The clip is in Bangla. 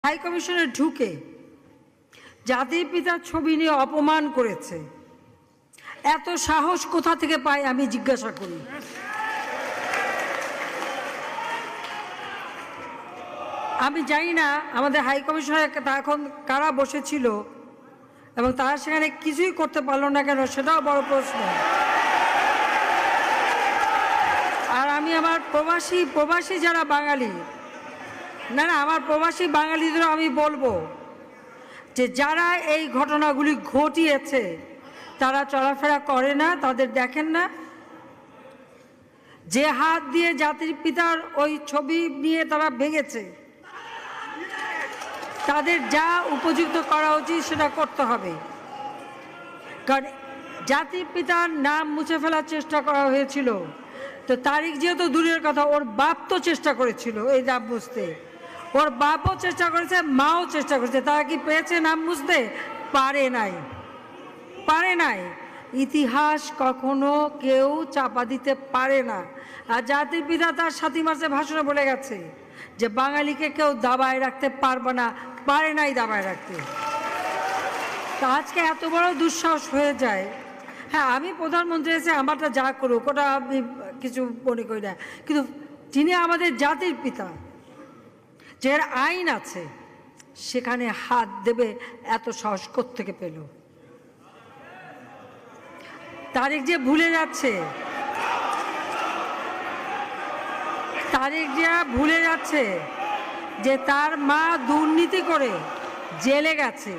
হাই কমিশনে ঢুকে জাতির পিতার ছবি নিয়ে অপমান করেছে। এত সাহস কোথা থেকে পায় আমি জিজ্ঞাসা করি। আমি জানি না আমাদের হাই কমিশনার এখন কারা বসেছিল এবং তারা সেখানে কিছুই করতে পারলো না কেন, সেটাও বড় প্রশ্ন। আর আমি আমার প্রবাসী যারা বাঙালি, না আমার প্রবাসী বাঙালিদেরও আমি বলবো যে যারা এই ঘটনাগুলি ঘটিয়েছে তারা চলাফেরা করে না, তাদের দেখেন না। যে হাত দিয়ে জাতির পিতার ওই ছবি নিয়ে তারা ভেঙেছে, তাদের যা উপযুক্ত করা উচিত সেটা করতে হবে। কারণ জাতির পিতার নাম মুছে ফেলার চেষ্টা করা হয়েছিল, তো তারিখ যেহেতু দূরের কথা, ওর বাপ তো চেষ্টা করেছিল এই নাম মুছতে, ওর বাপও চেষ্টা করেছে, মাও চেষ্টা করেছে। তারা কি পেয়েছে নাম মুছতে? পারে নাই। ইতিহাস কখনো কেউ চাপা দিতে পারে না। আর জাতির পিতা তার 7 মার্চে ভাষণে বলে গেছে যে বাঙালিকে কেউ দাবায় রাখতে পারবে না, পারে নাই দাবায় রাখতে। তা আজকে এত বড় দুঃসাহস হয়ে যায়। হ্যাঁ, আমি প্রধানমন্ত্রী এসে আমারটা যা করুক ওটা আমি কিছু মনে করি না, কিন্তু যিনি আমাদের জাতির পিতা, যে আইন আছে, সেখানে হাত দেবে এত সাহস কোত্থেকে পেল? তারিখ যে ভুলে যাচ্ছে যে তার মা দুর্নীতি করে জেলে গেছে।